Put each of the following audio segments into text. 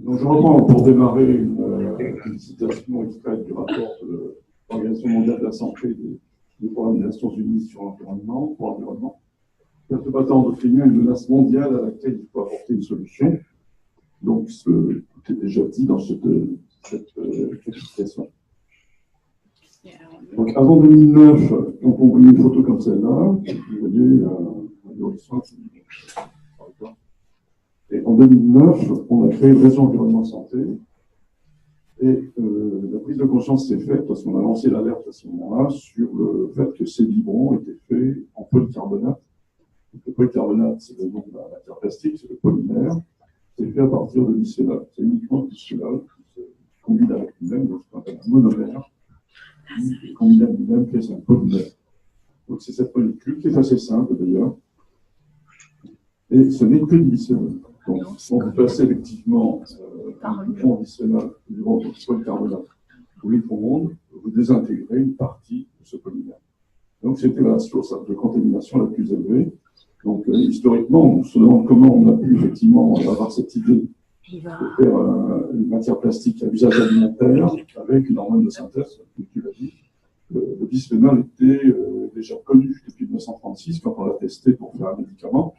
Donc, je reprends pour démarrer une citation extraite du rapport de l'Organisation mondiale de la santé du programme des Nations Unies sur l'environnement, pour l'environnement. Perturbateur endocrinien est une menace mondiale à laquelle il faut apporter une solution. Donc, tout est déjà dit dans cette explication. Donc, avant 2009, quand on voyait une photo comme celle-là, vous voyez l'horizon. Et en 2009, on a créé le réseau environnement santé. Et la prise de conscience s'est faite parce qu'on a lancé l'alerte à ce moment-là sur le fait que ces biberons étaient faits en polycarbonate. Donc, le polycarbonate, c'est le nom de la matière plastique, c'est le polymère. C'est fait à partir de bisphénol. C'est uniquement bisphénol qui se combine avec lui-même, donc c'est un monomère qui combine avec lui-même, qui est un polymère. Donc c'est cette molécule qui est assez simple d'ailleurs. Et ce n'est que du bisphénol. Donc, si vous passez effectivement du fond bisphénol, du polycarbonate au micro-ondes, vous désintégrez une partie de ce polymère. Donc, c'était la source de contamination la plus élevée. Donc, historiquement, on se demande comment on a pu effectivement avoir cette idée de faire une matière plastique à usage alimentaire avec une hormone de synthèse, comme tu l'as dit. Le bisphénol était déjà connu depuis 1936 quand on l'a testé pour faire un médicament.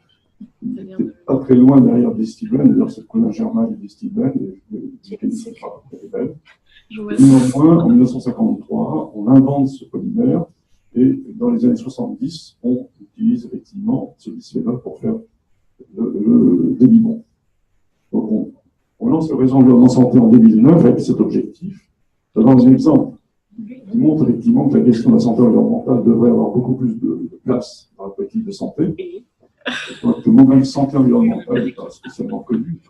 Il n'était pas très loin derrière Distibène, d'ailleurs c'est le collin germain de Distibène, et le mécanisme n'est pas très belle. Néanmoins, en 1953, on invente ce polymère, et dans les années 70, on utilise effectivement ce bisphénol pour faire des biberons. Donc on lance le réseau environnement santé en 2009 avec cet objectif. D'avoir un exemple qui montre effectivement que la question de la santé environnementale devrait avoir beaucoup plus de place dans la politique de santé. Donc, le mot santé environnementale n'est pas spécialement connu.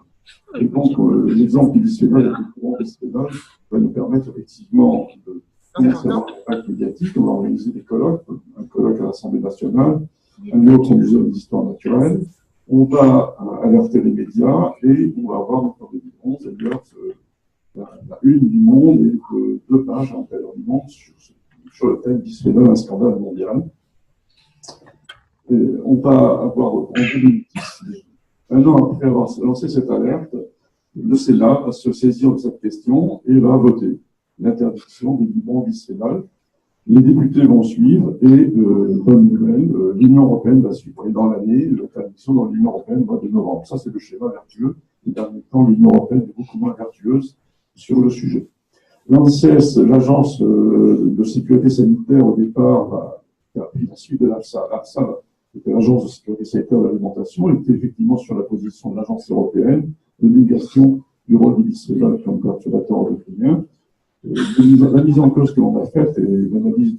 Et donc, l'exemple du bisphénol et du courant bisphénol va nous permettre effectivement de commencer à avoir un impact médiatique. On va organiser des colloques, un colloque à l'Assemblée nationale, un autre au Muséum d'histoire naturelle. On va alerter les médias et on va avoir en 2011 d'ailleurs la une du Monde et deux pages à l'intérieur du Monde sur le thème bisphénol, un scandale mondial. On va avoir en 2010, un an après avoir lancé cette alerte, le Sénat va se saisir de cette question et va voter l'interdiction des biberons bisphénol. Les députés vont suivre et, bonne nouvelle, l'Union européenne va suivre. Et dans l'année, l'interdiction dans l'Union européenne va de novembre. Ça, c'est le schéma vertueux. Ces derniers temps, l'Union européenne est beaucoup moins vertueuse sur le sujet. L'ANSES, l'agence de sécurité sanitaire, au départ, qui a pris la suite de l'AFSA, c'était l'Agence de sécurité sanitaire de l'alimentation, était effectivement sur la position de l'Agence européenne de négation du rôle du bisphénol comme perturbateur endocrinien. La mise en cause que l'on a faite et l'analyse,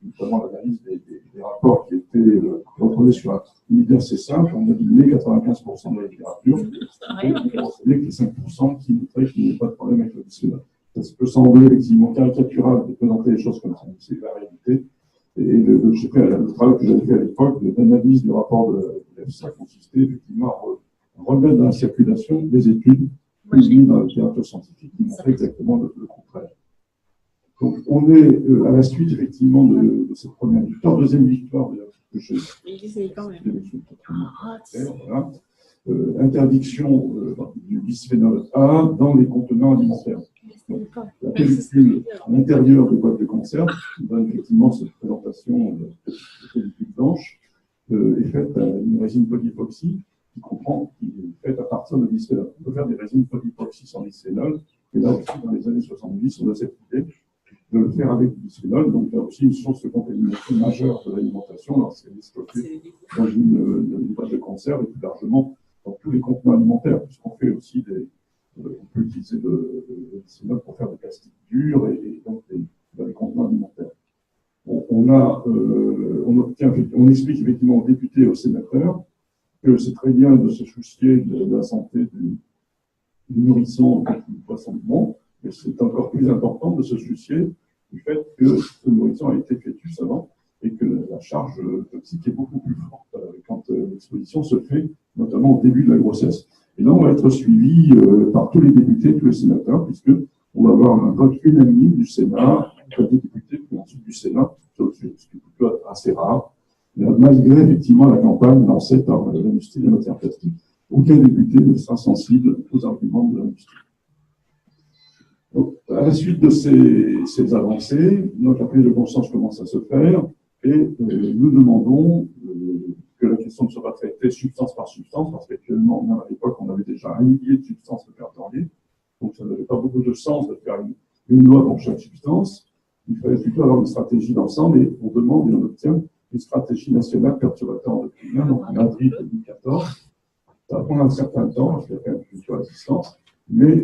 notamment l'analyse des rapports qui étaient retrouvés sur un univers assez simple, on a éliminé 95% de la littérature, et on a retrouvé que les 5% qui montraient qu'il n'y avait pas de problème avec le bisphénol. Ça peut sembler effectivement caricatural de présenter les choses comme ça, mais c'est la réalité. Et le travail que j'avais fait à l'époque d'analyse du rapport de l'EFSA consistait effectivement à remettre dans la circulation des études publiées dans la littérature scientifique qui montraient exactement le contraire. Donc on est à la suite effectivement de cette première victoire, deuxième victoire que j'ai. Voilà. Interdiction du bisphénol A dans les contenants alimentaires. Donc, la pellicule à l'intérieur des boîtes de conserve, qui donne effectivement cette présentation de pellicule blanche, est faite à une résine polyépoxy qui est faite à partir de bisphénol. On peut faire des résines polyépoxy sans bisphénol, et là aussi, dans les années 70, on a cette idée de le faire avec du bisphénol. Donc, il y a aussi une source de contamination majeure de l'alimentation lorsqu'elle est stockée dans une boîte de conserve et plus largement dans tous les contenants alimentaires, puisqu'on fait aussi on peut utiliser le bisphénol pour faire des plastiques durs et donc dans les contenants alimentaires. On explique effectivement aux députés et aux sénateurs que c'est très bien de se soucier de la santé du nourrisson quand il poisson du monde, mais c'est encore plus important de se soucier du fait que ce nourrisson a été fœtus avant et que la charge toxique est beaucoup plus forte quand l'exposition se fait, notamment au début de la grossesse. Et là, on va être suivi par tous les députés, tous les sénateurs, puisqu'on va avoir un vote unanime du Sénat, des députés, puis ensuite du Sénat, ce qui est plutôt assez rare. Malgré effectivement la campagne lancée par l'industrie des matières plastiques, aucun député ne sera sensible aux arguments de l'industrie. Donc, à la suite de ces avancées, notre prise de conscience commence à se faire et nous demandons que la question ne soit traitée substance par substance, parce qu'actuellement, même à l'époque, on avait déjà 1 millier de substances répertoriées, donc ça n'avait pas beaucoup de sens de faire une loi pour chaque substance. Il fallait plutôt avoir une stratégie d'ensemble et on demande et on obtient une stratégie nationale perturbateur endocrinien, donc en avril 2014. Ça va prendre un certain temps, parce qu'il y a quand même plusieurs résistances, mais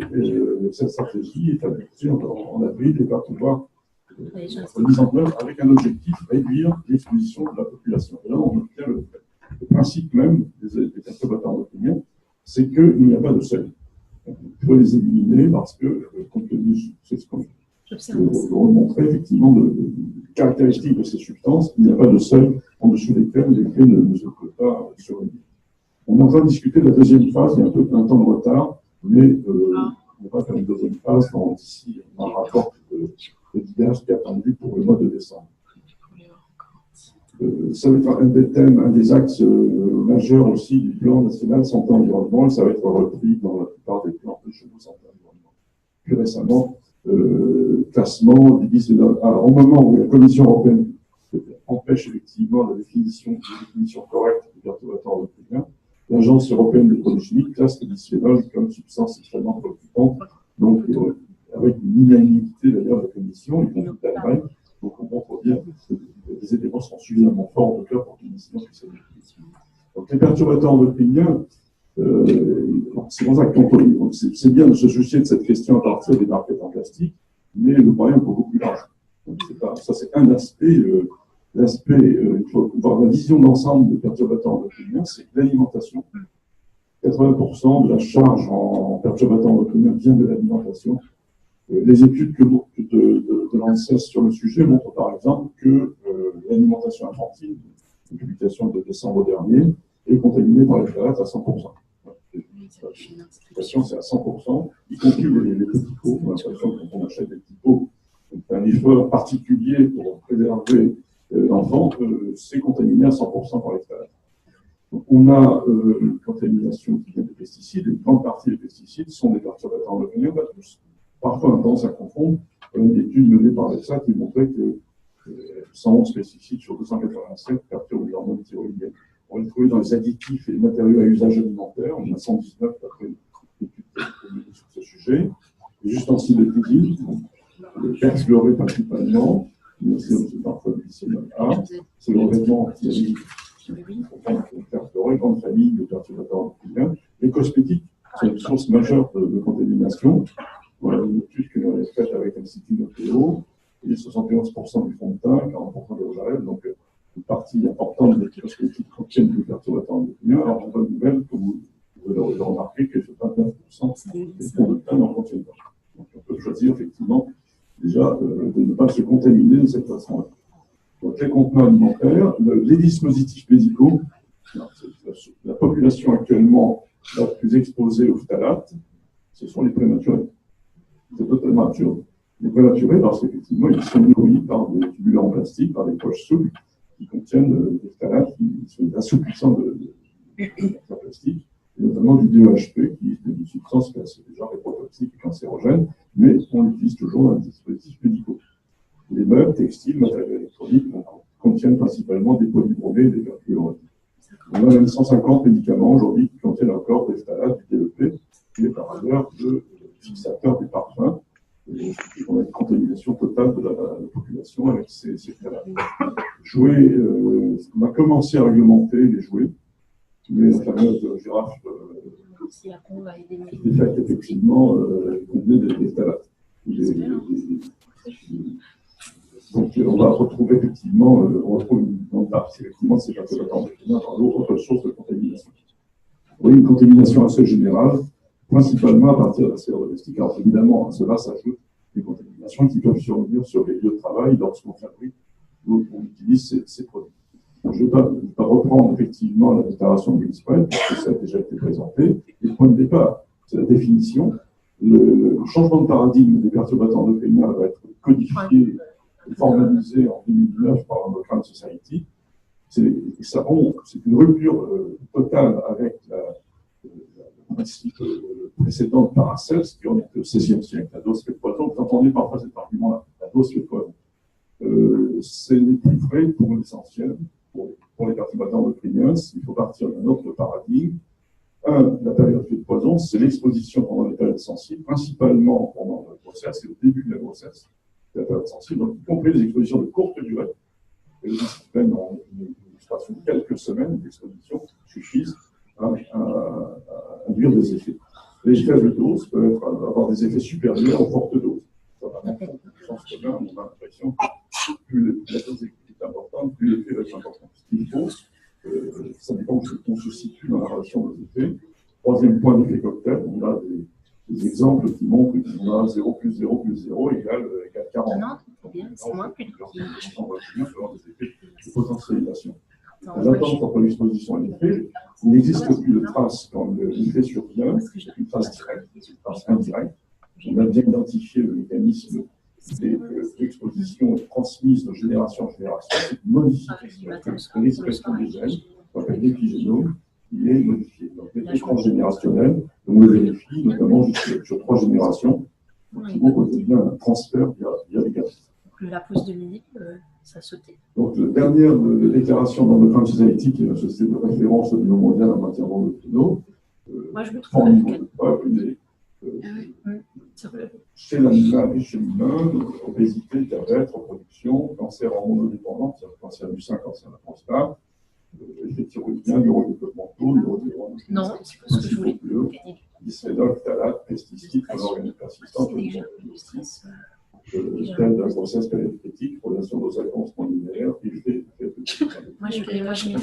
cette stratégie est adoptée en avril et va pouvoir être mise en œuvre avec un objectif, réduire l'exposition de la population. Et là, on obtient le principe même des perturbateurs endocriniens, c'est qu'il n'y a pas de seuil. Il faut les éliminer parce que, compte tenu, c'est ce qu'on remontrer effectivement de caractéristiques de ces substances, il n'y a pas de seuil en dessous desquels l'effet ne se peut pas survenir. On est en train de discuter de la deuxième phase, il y a un temps de retard, mais on va faire une deuxième phase d'ici un rapport de l'IDH qui est attendu pour le mois de décembre. Ça va être un des thèmes, un des axes majeurs aussi du plan national santé environnement, et ça va être repris dans la plupart des plans de chez nous santé environnement. Plus récemment, classement du au moment où la Commission européenne empêche effectivement la définition correcte des perturbateurs endocriniens, l'Agence européenne des produits chimiques classe le bisphénol comme substance extrêmement préoccupante, donc avec une unanimité d'ailleurs de la Commission, y compris d'Allemagne. Donc on montre bien que les éléments sont suffisamment forts en tout cas pour qu'une décision puisse être prise. Donc les perturbateurs endocriniens, c'est pour ça que c'est bien de se soucier de cette question à partir des marquettes en plastique, mais le problème est beaucoup plus large. Donc, ça c'est un aspect. Il faut voir la vision d'ensemble des perturbateurs endocriniens, c'est l'alimentation. 80% de la charge en perturbateurs endocriniens vient de l'alimentation. Les études de l'ANSES sur le sujet montrent par exemple que l'alimentation infantile, une publication de décembre dernier, est contaminée par les phtalates à 100%. L'alimentation, c'est à 100%, y compris les petits pots. On a l'impression que quand on achète des petits pots, c'est un effort particulier pour préserver l'enfant, c'est contaminé à 100% par les phtalates. Donc, on a une contamination qui vient des pesticides, et une grande partie des pesticides sont des perturbateurs endocriniens, pas tous. Parfois, on a tendance à confondre. Il y a une étude menée par l'EFSA qui montrait que 111 pesticides sur 287 perturbent les hormones thyroïdiennes. On les trouve dans les additifs et les matériaux à usage alimentaire. On a 119 d'après une étude sur ce sujet. Les ustensiles de cuisine, le perfluoré principalement, mais aussi parfois le bisphénol A. C'est le revêtement anti-amique. Le perfluoré, grande famille de perturbateurs endocriniens. Les cosmétiques sont une source majeure de contamination. Voilà une étude que l'on a faite avec l'Institut Noteo, et 71% du fond de teint, 40% de rouge à lèvres, donc une partie importante des cosmétiques contiennent des perturbateurs endocriniens. Alors, en bonne nouvelle, comme vous pouvez le remarquer, que 29% des fonds de teint n'en contiennent pas. Donc, on peut choisir effectivement déjà de ne pas se contaminer de cette façon-là. Donc, les contenants alimentaires, les dispositifs médicaux, la population actuellement la plus exposée aux phtalates, ce sont les prématurés. C'est totalement absurde. Les prématurés, parce qu'effectivement, ils sont nourris par des tubulets en plastique, par des poches souples, qui contiennent des phtalates qui sont assouplissants de plastique, et notamment du DEHP, qui est une substance qui est déjà reprotoxique et cancérogène, mais on l'utilise toujours dans les dispositifs médicaux. Les meubles, textiles, matériaux électroniques contiennent principalement des polybromés et des perfluorés. On a même 150 médicaments aujourd'hui qui contiennent encore des phtalates, du DEP, et par ailleurs de fixateurs des parfums. On a une contamination totale de la population avec ces phtalates. Jouets, on a commencé à réglementer les jouets, mais la fameuse girafe était faite effectivement contenait des phtalates. Donc on va retrouver effectivement, on retrouve une grande partie effectivement de ces perturbateurs endocriniens dans d'autres sources de contamination. Oui, une contamination assez générale, principalement à partir de la sphère domestique. Alors évidemment, à cela s'ajoutent des contaminations qui peuvent survenir sur les lieux de travail lorsqu'on fabrique ou on utilise ces produits. Donc, je ne vais pas reprendre effectivement la déclaration de l'INSPRED, parce que ça a déjà été présenté. Le point de départ, c'est la définition. Le changement de paradigme des perturbateurs endocriniens va être codifié et formalisé en 2009 par l'Endocrine Society. C'est une rupture totale avec le principe précédent de Paracelse, qui en est au XVIe siècle. La dose fait poids vous entendez parfois cet argument-là, la dose fait poison. Ce n'est plus vrai pour l'essentiel. Pour les perturbateurs endocriniens, il faut partir d'un autre paradigme. La période fait poison, c'est l'exposition pendant les périodes sensibles, principalement pendant la grossesse et au début de la grossesse, c'est la période sensible, donc y compris les expositions de courte durée. Et les disciplines en illustration de quelques semaines d'exposition suffisent à induire des effets. Les faibles doses peuvent avoir des effets supérieurs aux fortes doses. Dans le sens commun, on a l'impression que plus la dose est importante, plus l'effet va être important. Ce qu'il faut, ça dépend où on se situe dans la relation des effets. Troisième point d'effet cocktail, on a des exemples qui montrent qu'on a 0 plus 0 plus 0 égale 40. Non, c'est bien, c'est moins plus. On va avoir des effets de potentialisation. L'attente entre l'exposition et l'effet, il n'existe plus de trace quand l'effet survient, une trace directe, une trace indirecte. On a bien identifié le mécanisme des expositions transmises de génération en génération, c'est une modification de l'expression des gènes, qu'on appelle l'épigénome, qui est modifié. Donc, les transgénérationnels, on le vérifie, notamment sur 3 générations, qui vont contenir un transfert via les gamètes. La pause de midi, ça sautait. Donc, la dernière déclaration d'Endocrine Society, qui est une société de référence au niveau mondial en matière d'endocrino, moi, je me trouve chez l'animal et chez l'humain, obésité, diabète, reproduction, cancer hormonodépendant, c'est-à-dire cancer du sein, cancer de la prostate, effets thyroïdiens, neurodéveloppementaux, neurodéveloppementaux. Non, c'est pas ce que je voulais. Bisphénol, phtalates, pesticides, organes persistants, thème de la grossesse péricritique, relation dose-réponse non linéaire, effet. Moi, je m'y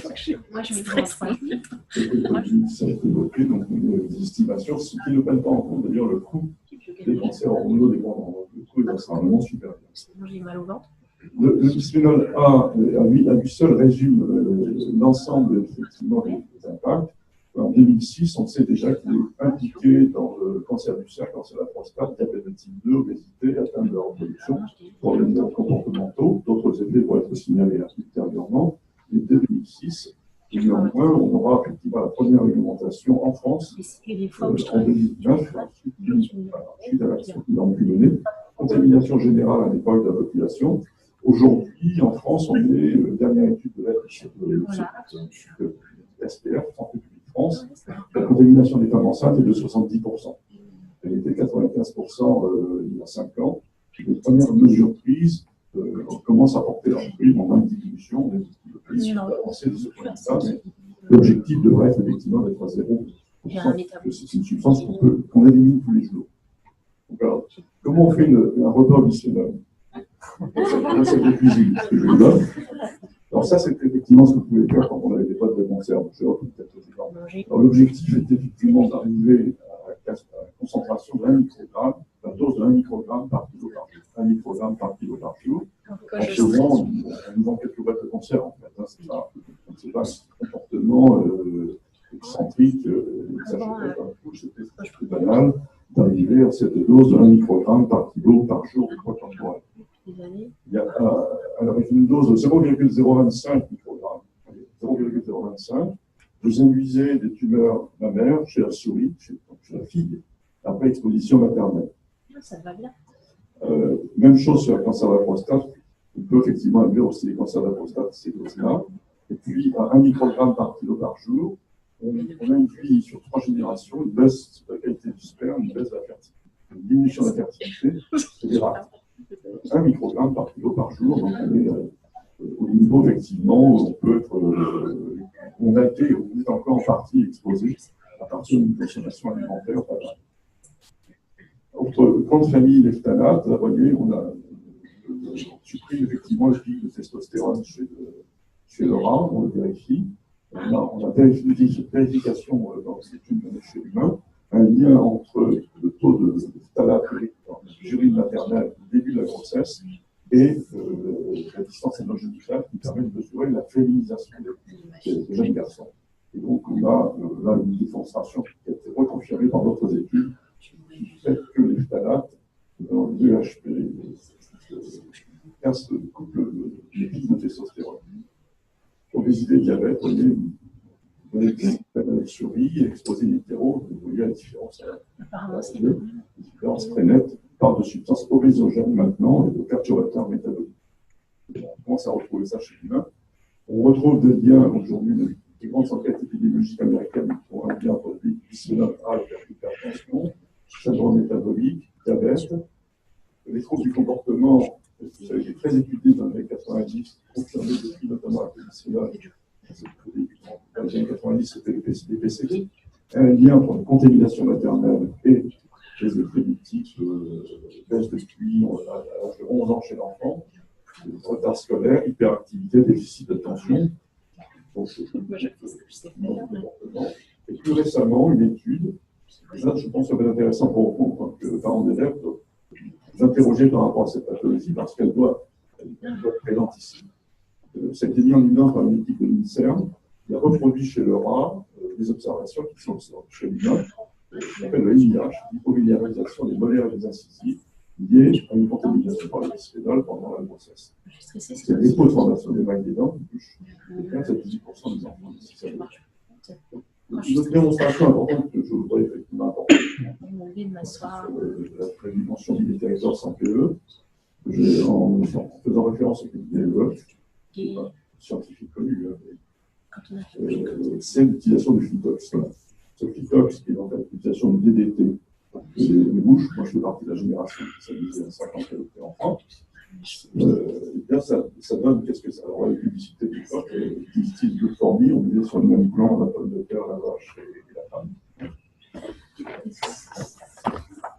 prends. Ça a été évoqué, donc des estimations, ce qui ne prennent pas en compte d'ailleurs le coût des cancers hormonodépendants. Donc, le coût est extrêmement supérieur. Moi, j'ai mal au ventre. Le bisphénol A, à lui seul, résume l'ensemble effectivement des impacts. En 2006, on sait déjà qu'il est impliqué dans le cancer du sein, cancer de la prostate, diabète de type 2, obésité, atteinte de la reproduction, problèmes comportementaux. D'autres effets vont être signalés ultérieurement. Et dès 2006, néanmoins, on aura effectivement la première réglementation en France en 2009, suite à l'action qui a été menée. Contamination générale à l'époque de la population. Aujourd'hui, en France, on est dernière étude de l'EPF, Santé publique France, la contamination des femmes enceintes est de 70%. Elle était 95% il y a 5 ans. Les premières mesures prises commencent à porter leurs fruits en diminution. On est avancé de ce point de vue-là, mais l'objectif devrait être effectivement d'être à 0%. C'est une substance qu'on élimine tous les jours. Donc, alors, comment on fait un repas au bisphénol? C'est de cuisine, ce que je vous donne. Alors ça, c'est effectivement ce que vous pouvez faire quand on avait des boîtes de conserve. Alors l'objectif est effectivement d'arriver à la concentration de 1 microgramme, la dose de 1 microgramme par kilo par jour. 1 microgramme par kilo par jour. En faisant, on vend quelques boîtes de conserve en fait. C'est pas un comportement excentrique, c'est banal d'arriver à cette dose de 1 microgramme par kilo par jour de poids corporel. Il y a avec une dose de 0,025 microgrammes, 0,025, vous induisez des tumeurs mammaires chez la souris, chez la fille, après exposition maternelle. Ça va bien. Même chose sur le cancer de la prostate, on peut effectivement induire aussi les cancers de la prostate, ces doses-là. Et puis, à 1 microgramme par kilo par jour, on induit sur 3 générations une baisse de la qualité du sperme, une baisse de la fertilité, une diminution de la fertilité, c'est des rates. 1 microgramme par kilo par jour, donc on est au niveau effectivement où on peut être, on est encore en partie exposé à partir d'une consommation alimentaire. Autre grande famille, les phtalates, vous voyez, on supprime effectivement le pic de testostérone chez le rat, on le vérifie. On a vérification dans les études menées chez l'humain, un lien entre le taux de phtalate dans l'urine maternelle au début de la grossesse et la distance anogénicale qui permet de mesurer la féminisation des jeunes garçons. Et donc, on a là une démonstration qui a été reconfirmée par d'autres études qui fait que les phtalates, dans le DHP, cassent le pic de testostérone. Obésité, diabète, vous voyez, la souris, exposé in utero, vous voyez la différence. Apparemment, c'est une différence très nette parle de substances obésogènes maintenant et de perturbateurs métaboliques. On commence à retrouver ça chez l'humain. On retrouve des liens aujourd'hui, des grandes enquêtes épidémiologiques américaines qui ont un lien entre le bisphénol A et l'hypertension, syndrome métabolique, diabète. Les troubles du comportement, ça a été très étudié dans les années 90, confirmé depuis notamment avec le bisphénol. Dans les années 90, c'était les PCD. Un lien entre la contamination maternelle et les effets du type baisse de QI à l'âge de 11 ans chez l'enfant, retard scolaire, hyperactivité, déficit d'attention. Et plus récemment, une étude, et ça, je pense que ça va être intéressant pour vous, en tant que parents d'élèves, de vous interroger par rapport à cette pathologie, parce qu'elle doit être présente ici. Ça a été mis en évidence par une équipe de l'INSERM, qui a reproduit chez le rat des observations qui sont chez l'humain, qu'on appelle le LIH, l'hypovascularisation des molaires et des incisives, liée à une contamination par le bisphénol pendant la grossesse. C'est un dépôt de formation des mailles des dents qui touche 15 à 18% des enfants. Une autre démonstration importante que je voudrais effectivement apporter, la dimension du territoire sans PE, en faisant référence au PDE, qui est un scientifique connu, c'est l'utilisation du Flitox. Ce Flitox, qui est en fait l'utilisation du DDT, les mouches, moi je fais partie de la génération qui s'amusait à 50 km en France. Bien, ça donne, qu'est-ce que ça? Alors, la publicité du choc, distilles de fourmis, on disait sur le même plan, la pomme de terre, la vache et la femme.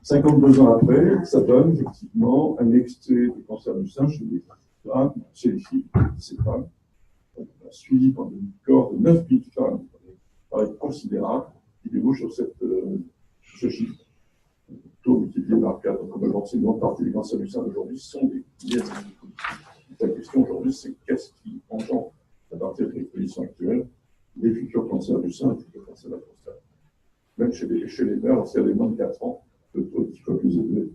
52 ans après, ça donne effectivement un excès de cancer du sein chez les femmes, chez les filles, ces femmes. On a suivi pendant une corps de 9000 femmes, pareil, considérable, qui débouche sur ce chiffre. Taux multiplié par 4. Donc, on va voir que une grande partie des cancers du sein d'aujourd'hui sont des liés. La question aujourd'hui, c'est qu'est-ce qui engendre, à partir des conditions actuelles, les futurs cancers du sein et les futurs cancers de la prostate. Même chez les mères, lorsqu'il y a des moins de 4 ans, le taux est 10 fois plus élevé.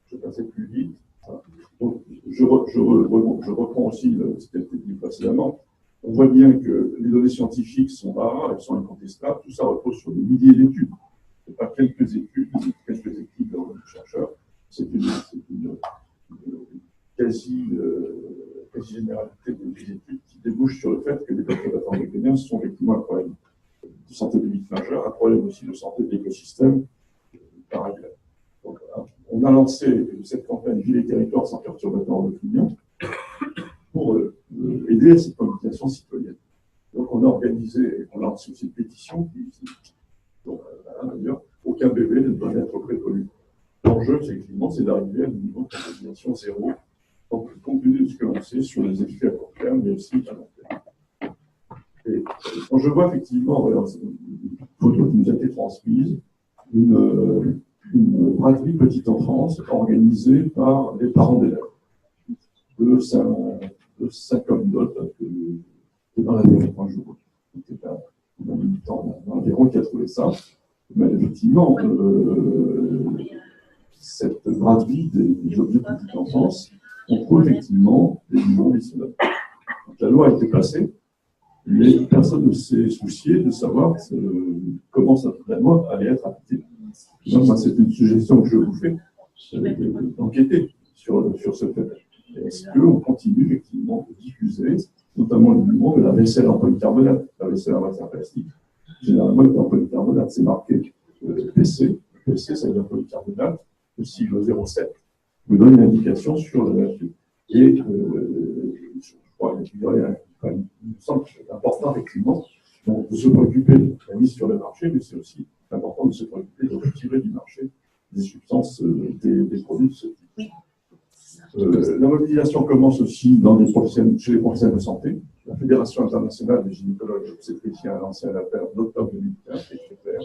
Je vais passer plus vite. Donc, je reprends aussi ce qui a été dit précédemment. On voit bien que les données scientifiques sont rares, elles sont incontestables. Tout ça repose sur des milliers d'études. Ce n'est pas quelques études de chercheurs. C'est une quasi-généralité des études qui débouchent sur le fait que les perturbateurs endocriniens sont effectivement un problème de santé publique majeur, un problème aussi de santé de l'écosystème par ailleurs. Donc, voilà. On a lancé cette campagne Ville et territoires sans perturbateurs endocriniens pour aider à cette communication citoyenne. Donc, on a organisé, on a lancé aussi une pétition donc, d'ailleurs, aucun bébé ne doit être prévenu. L'enjeu, c'est d'arriver à un niveau de contamination zéro, donc, compte tenu de ce que l'on sait sur les effets à court terme, mais aussi à long terme. Et quand je vois effectivement, une photo qui nous a été transmise, une braderie petite enfance organisée par les parents d'élèves de Saint-Comdot, qui est dans la vérité un jour. C'était un militant d'environ qui a trouvé ça. Mais effectivement, cette braderie des objets de petite enfance, on trouve effectivement des niveaux bisphénol. La loi a été passée, mais personne ne s'est soucié de savoir comment la loi allait être appliquée. Donc, c'est une suggestion que je vous fais, d'enquêter sur ce fait. Est-ce qu'on continue effectivement de diffuser, notamment le mouvement de la vaisselle en polycarbonate, la vaisselle en matière plastique? Généralement, elle est en polycarbonate, c'est marqué PC. PC, ça veut dire polycarbonate. Le sigle 07 vous donne une indication sur la nature. Et je crois qu'il me semble que c'est important, effectivement, de se préoccuper de la mise sur le marché, mais c'est aussi important de se préoccuper de retirer du marché des substances, des produits de ce type. La mobilisation commence aussi chez les professionnels de santé. La Fédération internationale des gynécologues et obstétriciens a lancé un appel en octobre 2015, qui est très clair.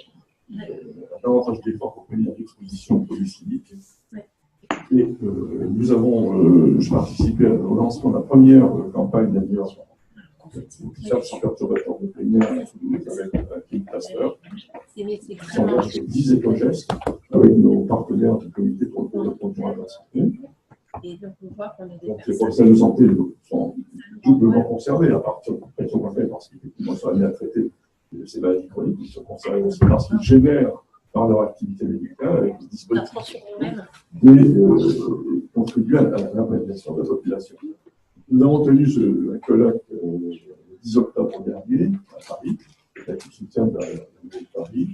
Davantage d'efforts pour prévenir l'exposition aux produits chimiques. Et nous avons, je participais au lancement de la première campagne d'ailleurs sans perturbateurs endocriniens avec Kim Cluster. Qui s'engage sur 10 éco-gestes avec nos partenaires du comité pour le développement durable de la santé. Et donc, on voit qu'on est des donc les professionnels de santé sont doublement conservés à partir de la protection qu'on fait parce qu'effectivement, ils sont amenés à traiter ces maladies chroniques, ils sont conservés aussi parce qu'ils génèrent par leur activité médicale avec des dispositifs Attention même. contribuent à la prévention de la population. Nous avons tenu un colloque le 10 octobre dernier à Paris, avec le soutien de la ville de Paris,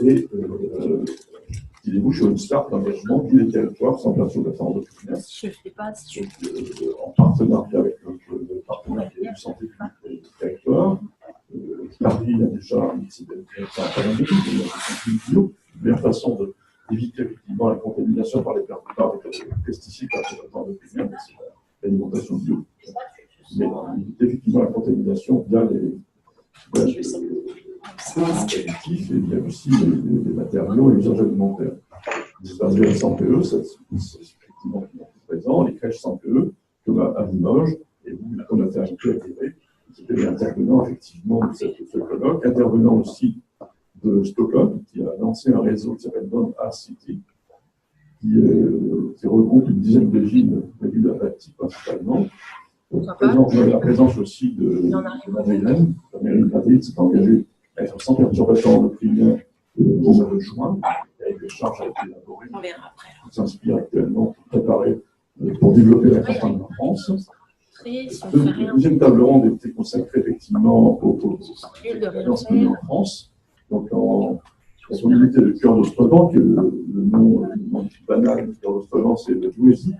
et qui débouche sur une charte d'engagement des territoires sans perturbateur endocrinien. Je ne fais pas. En partenariat avec le partenaire du santé publique et du territoire. Paris a déjà une meilleure façon d'éviter effectivement la contamination par les pesticides perturbateurs endocriniens, c'est l'alimentation bio. Mais éviter effectivement la contamination via les additifs et via aussi les matériaux et l'usage alimentaire. Les barrières sans PE, c'est effectivement présent, les crèches sans PE, comme à Limoges, et où la maternité agréée, qui était intervenant effectivement de ce colloque, intervenant aussi de Stockholm, qui a lancé un réseau qui s'appelle Bone Art City, qui regroupe une dizaine de villes adaptées principalement. La présence aussi de Madeleine. La mairie de Madrid s'est engagée à être sans perturbateurs endocriniens au mois de juin, avec des charges à être élaborées. On verra après. On s'inspire actuellement pour préparer, pour développer la campagne en France. Le deuxième table ronde était consacré effectivement aux violences menées en France. Donc, la communauté de Cœur d'Ostrevan, que le nom banal de Cœur d'Ostrevan, c'est le Douaisis,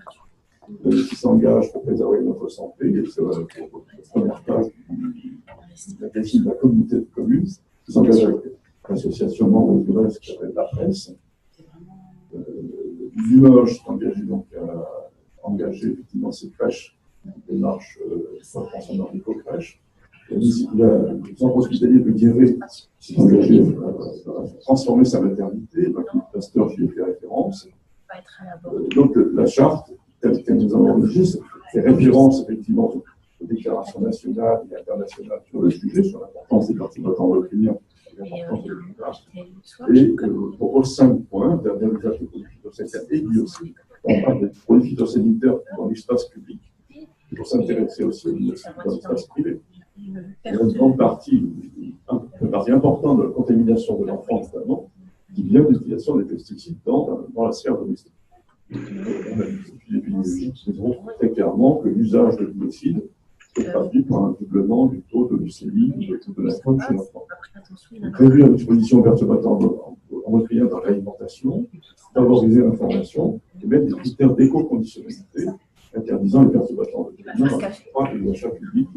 qui s'engage pour préserver notre santé. Et c'est la première page de la communauté de communes, qui s'engage avec l'association membre de Grèce qui s'appelle La Presse. Limoges s'est engagé donc à engager effectivement ces crèches, des démarches concernant l'éco-crèche. Le centre hospitalier de Guéret s'est engagé à transformer sa maternité, donc le pasteur qui y fait référence. Donc la charte, telle qu'elle nous avons rédigée, fait référence effectivement aux déclarations nationales et internationales sur le sujet, sur l'importance des perturbateurs endocriniens et l'importance de l'usage. Et propose 5 points, interdire l'usage de produits phytosanitaires et biocides. On parle des produits phytosanitaires dans l'espace public, pour s'intéresser aussi aux biocides dans l'espace privé. Il y a une grande partie importante de la contamination de l'enfant, notamment, qui vient de l'utilisation des pesticides dans la sphère domestique. On a des études épidémiologiques qui montrent très clairement que l'usage de biocides se traduit par un doublement du taux de leucémie ou de la faim chez l'enfant. Réduire l'exposition perturbateurs endocriniens dans l'alimentation, favoriser l'information et mettre des critères d'éco-conditionnalité interdisant les perturbateurs endocriniens dans les et l'achat public.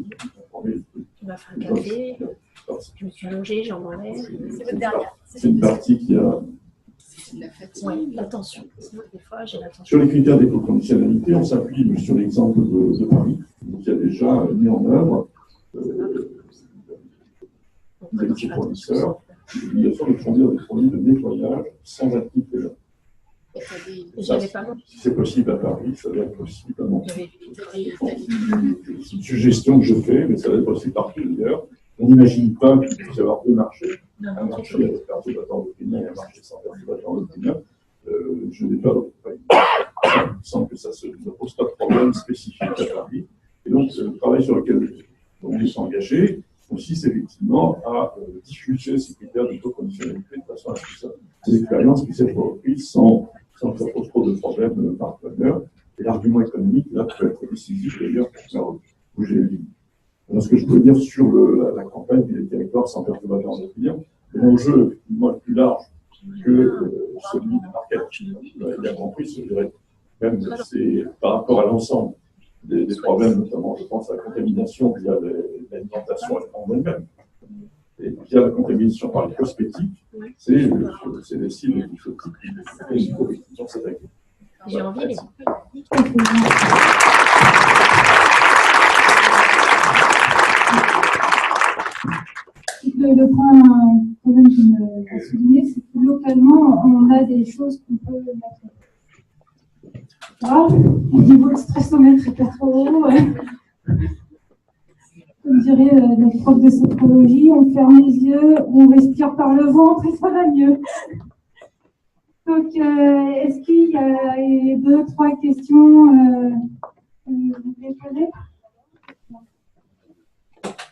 Tu m'as fait un café, je me suis allongée, j'ai enlevé. C'est votre dernière. C'est une partie qui a. Oui, l'attention. Des fois, j'ai l'attention. Sur les critères d'éco-conditionnalité, on s'appuie sur l'exemple de Paris, qui a déjà mis en œuvre des fournisseurs l'obligation de fournir des produits de nettoyage sans actifs déjà. Si c'est possible à Paris, ça doit être possible à Montpellier. C'est une suggestion que je fais, mais ça doit être possible partout d'ailleurs. On n'imagine pas qu'il puisse y avoir deux marchés, un marché avec perturbateurs endocriniens et un marché sans perturbateurs endocriniens. Je n'ai pas il me semble que ça ne pose pas de problème spécifique à Paris. Et donc, le travail sur lequel on est engagé consiste effectivement à diffuser ces critères d'éco-conditionnalité de façon à ce que ces expériences puissent être reprises sans que ça pose trop de problèmes partenaires. Et l'argument économique, là, peut être décisif d'ailleurs pour faire bouger les lignes. Alors, ce que je peux dire sur la campagne des territoires sans perturbateurs endocriniens, l'enjeu effectivement est plus large que celui du market. Vous l'avez bien compris, je dirais même c'est par rapport à l'ensemble des problèmes, notamment je pense à la contamination via l'alimentation en elle-même. Et via la contamination par les cosmétiques, c'est les cibles du phytotique et il faut effectivement s'attaquer. J'ai envie, Le point quand même que je veux souligner, c'est que localement, on a des choses qu'on peut mettre. Voilà, au niveau du stressomètre est pas trop haut. Comme dirait notre prof de sophrologie, on ferme les yeux, on respire par le ventre et ça va mieux. Donc, est-ce qu'il y a 2, 3 questions que vous voulez poser?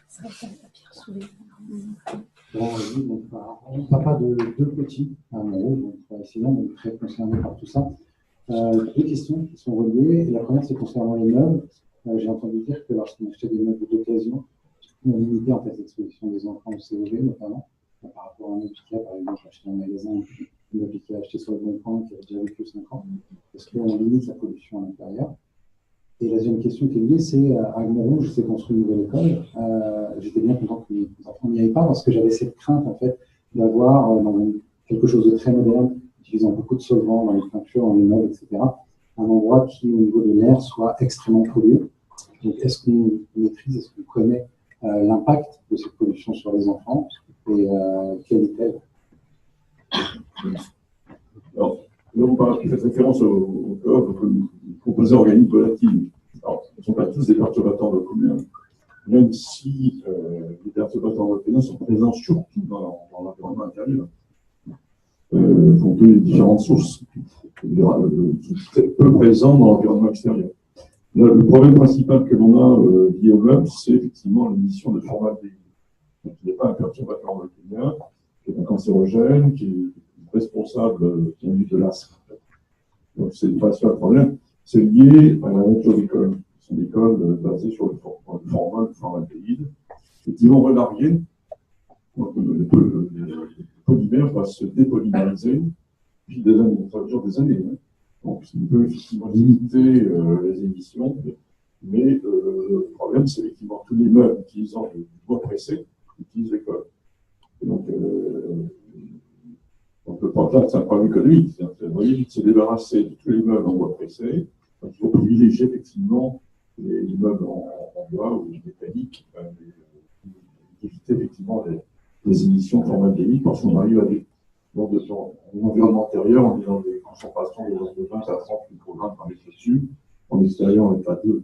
Ça va faire la pire soulée. Bon, oui, donc, papa de deux petits à Montrouge, donc sinon on est très concerné par tout ça. Deux questions qui sont reliées. La première, c'est concernant les meubles. J'ai entendu dire que lorsqu'on achetait des meubles d'occasion, on limitait en fait l'exposition des enfants au COV notamment, par rapport à un Ikea, par exemple, acheter un magasin, un meuble qui a acheté sur le bon coin, qui a déjà vécu 5 ans. Est-ce qu'on limite la pollution à l'intérieur? Et la deuxième question qui est liée, c'est à Montrouge, s'est construit une nouvelle école. J'étais bien content que les enfants n'y aillent pas parce que j'avais cette crainte en fait d'avoir quelque chose de très moderne, utilisant beaucoup de solvants dans les peintures, dans les meubles, etc. Un endroit qui, au niveau de l'air, soit extrêmement pollué. Donc, est-ce qu'on maîtrise, est-ce qu'on connaît l'impact de cette pollution sur les enfants et quelle est-elle? Alors, là, vous faites référence au composés organiques volatiles. Alors, ce ne sont pas tous des perturbateurs endocriniens, même si les perturbateurs endocriniens sont présents surtout dans l'environnement intérieur. Compte tenu des différentes sources, très peu présents dans l'environnement extérieur. Là, le problème principal que l'on a lié au meuble, c'est effectivement l'émission de formaldéhyde. Donc, il n'est pas un perturbateur endocrinien, qui est un cancérogène, qui est responsable de l'asthme. Donc, c'est pas ça le problème. C'est lié à la nature des colonnes. Ce sont des colonnes basées sur le formaldéhyde, et qui vont relarguer. Donc, les polymères vont se dépolymériser depuis des années. Ça dure des années. Hein. Donc, ça peut effectivement limiter les émissions, mais le problème, c'est effectivement tous les meubles utilisant du bois pressé utilisent les colonnes. Et donc, on peut prendre là, c'est un problème économique. Vous voyez, vite se débarrasser de tous les meubles en bois pressé. Donc, il faut privilégier effectivement les meubles en bois ou métalliques, éviter effectivement les émissions formaldéhydiques parce qu'on arrive à des environnement intérieur, on est dans des concentrations de 20 à 30 microgrammes par mètre cube. En extérieur, on est à 2.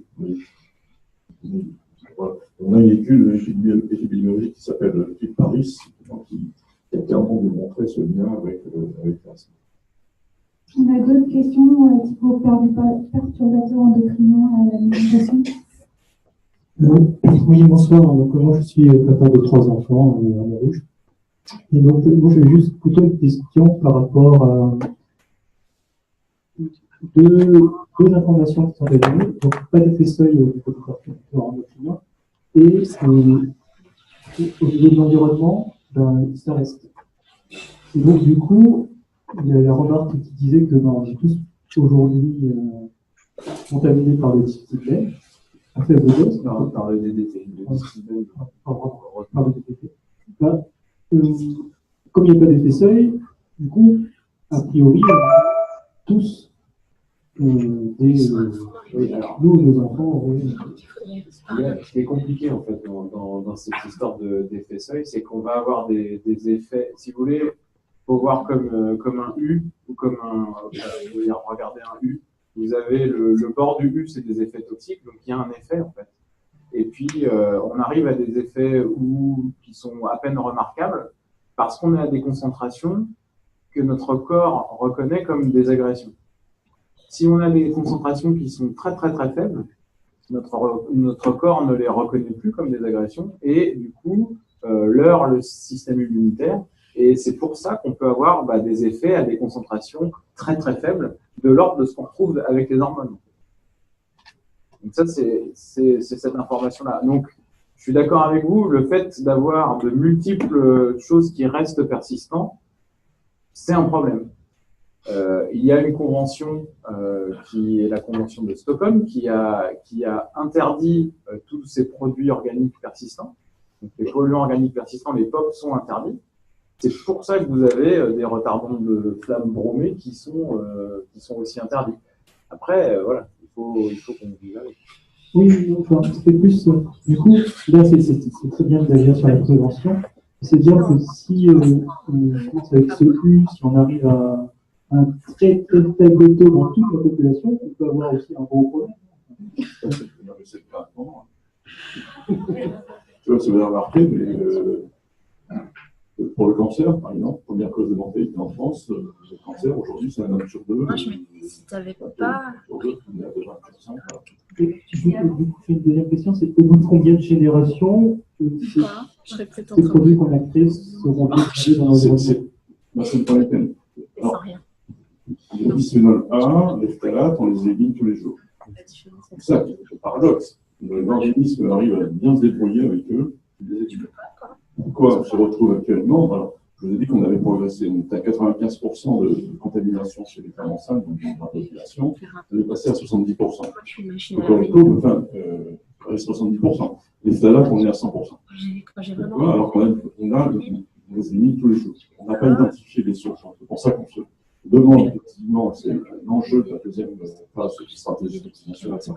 Voilà. On a une étude épidémiologique qui s'appelle l'étude Paris, qui a clairement démontré ce lien avec l'asthme. On a d'autres questions typo perturbateurs endocriniens à l'alimentation. Oui, bonsoir. Donc, moi, je suis papa de 3 enfants à Montrouge. Et donc, moi, j'ai juste plutôt une question par rapport à deux informations qui sont révélées. Donc, pas d'effet seuil au niveau du perturbateur endocrinien. Et au niveau de l'environnement, ben, ça reste. Et donc, du coup, il y a la remarque qui disait que on est tous aujourd'hui contaminés par le discipline. À faible dose. Par le DDT. Par le DDT. Là, comme il n'y a pas d'effet seuil, du coup, a priori, on a tous oui, alors, nous, nos enfants, oui. Ce qui est compliqué en fait dans cette histoire d'effet seuil, c'est qu'on va avoir des effets, si vous voulez, il faut voir comme un U ou comme je veux dire, regardez un U. Vous avez le bord du U, c'est des effets toxiques, donc il y a un effet en fait. Et puis on arrive à des effets qui sont à peine remarquables parce qu'on est à des concentrations que notre corps reconnaît comme des agressions. Si on a des concentrations qui sont très très très faibles, notre corps ne les reconnaît plus comme des agressions et du coup leurre le système immunitaire. Et c'est pour ça qu'on peut avoir des effets à des concentrations très très faibles de l'ordre de ce qu'on retrouve avec les hormones. Donc ça, c'est cette information-là. Donc, je suis d'accord avec vous, le fait d'avoir de multiples choses qui restent persistantes, c'est un problème. Il y a une convention qui est la convention de Stockholm qui a interdit tous ces produits organiques persistants. Donc, les polluants organiques persistants, les POP, sont interdits. C'est pour ça que vous avez des retardants de flammes bromées qui sont aussi interdits. Après, voilà, il faut qu'on vive avec. Oui, enfin, c'était plus. Du coup, là, c'est très bien d'agir sur la prévention. C'est dire que si on commence avec ce U, si on arrive à un très très faible taux dans toute la population, on peut avoir aussi un gros problème. C'est pas moment. Tu vois, ça vous avez remarqué, mais pour le cancer, par exemple, première cause de mortalité en France, le cancer, aujourd'hui, c'est un homme sur 2. Moi, je me dis, si tu n'avais pas. Et du coup, j'ai une deuxième question, c'est au bout de combien de générations Quoi je répète ces encore. produits qu'on a créés seront bien travaillés dans l'environnement. Là, c'est pas la peine. Et sans rien. Le bisphénol A, les phtalates, on les élimine tous les jours. La différence, C'est ça, c'est le paradoxe. Les organismes arrivent à bien se débrouiller avec eux. Ils les éliminent. Pourquoi on se retrouve actuellement? Alors, je vous ai dit qu'on avait progressé. On était à 95% de contamination chez les femmes enceintes, donc dans la population. On est passé à 70%. Je suis une machine Donc, à on laver. est enfin, 70%. Les phtalates, on est à 100%. Quand j'ai Pourquoi? vraiment. Alors qu'on on les élimine tous les jours. On n'a pas identifié les sources. C'est pour ça qu'on se demande effectivement, c'est l'enjeu de la deuxième phase de stratégie nationale, c'est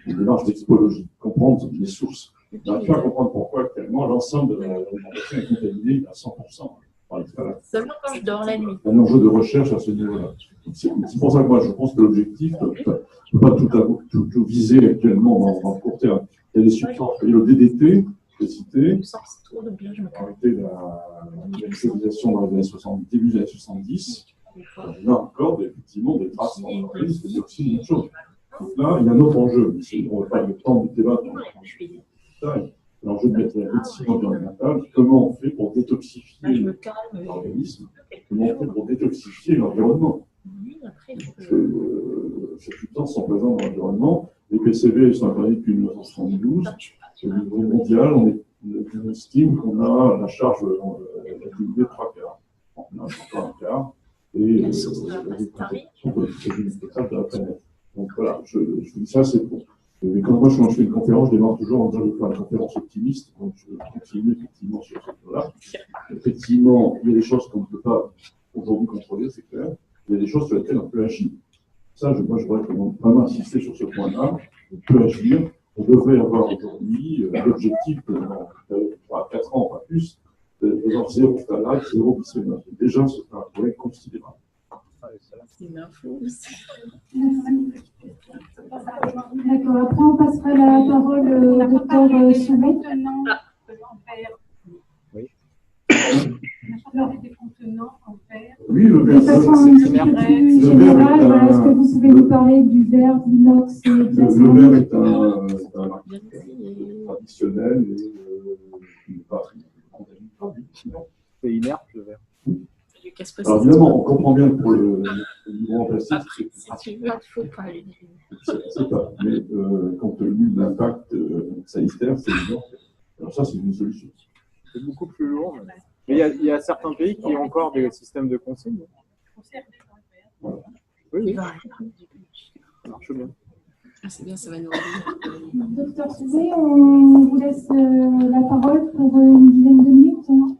une démarche d'expologie, comprendre les sources. On va faire comprendre pourquoi actuellement l'ensemble de l'alimentation est contaminée à 100% par les phtalates. Seulement quand je dors la nuit. Un enjeu de recherche à ce niveau-là. C'est pour ça que moi je pense que l'objectif, je ne peux pas tout viser actuellement dans le court terme. Il y a des substances, il y a le DDT, je l'ai cité, Je sens que c'est trop, donc là je me on a calme. arrêté la commercialisation dans les années 70, début des années 70. On a encore effectivement des traces dans l'organisme, c'est aussi une chose. Donc là, il y a un autre enjeu. On n'a pas le temps de débattre. L'enjeu de mettre la médecine environnementale, comment on fait pour Là je détoxifier me calme. l'organisme, comment on fait pour détoxifier l'environnement. Oui, après, il faut Parce que. que ces substances sont présentes dans l'environnement. Les PCB sont interdits depuis 1972. Au niveau mondial, on estime qu'on a la charge accumulée de 3 quarts. On a encore un quart. Et La source de la masse thermique. c'est une totale de la planète. Donc voilà, je vous dis ça, c'est pour. Et quand moi je fais une conférence, je démarre toujours en disant que je vais faire une conférence optimiste. Donc je continue effectivement sur ce plan-là. Effectivement, il y a des choses qu'on ne peut pas aujourd'hui contrôler, c'est clair. Il y a des choses sur lesquelles on peut agir. Ça, moi je voudrais vraiment insister sur ce point-là. On peut agir. On devrait avoir aujourd'hui l'objectif de 3-4 ans, pas plus, de zéro phthalate, zéro bisphénol. Déjà, c'est un progrès considérable. C'est une info. D'accord. Après, on passera la parole au docteur Soumet. Oui. Des contenants en verre. Oui, le De verre, façon un petit peu plus Le verre générale, est voilà, un- est-ce que vous pouvez nous parler du verre, de l'inox et de la le verre est un matériau traditionnel et qui n'est pas contamine pas, sinon. C'est inerte le verre. Je casse pas Alors évidemment, on comprend bien que pour le niveau en plastique, Après, si tu veux, il faut pas aller. c'est pas. Mais compte tenu de l'impact sanitaire, c'est évident. Alors ça, c'est une solution. C'est beaucoup plus lourd. Mais il y a certains pays qui ont encore des systèmes de consigne. Oui, oui, ça marche bien. Ah, c'est bien, ça va nous revenir. Docteur Soumet, on vous laisse la parole pour une dizaine de minutes.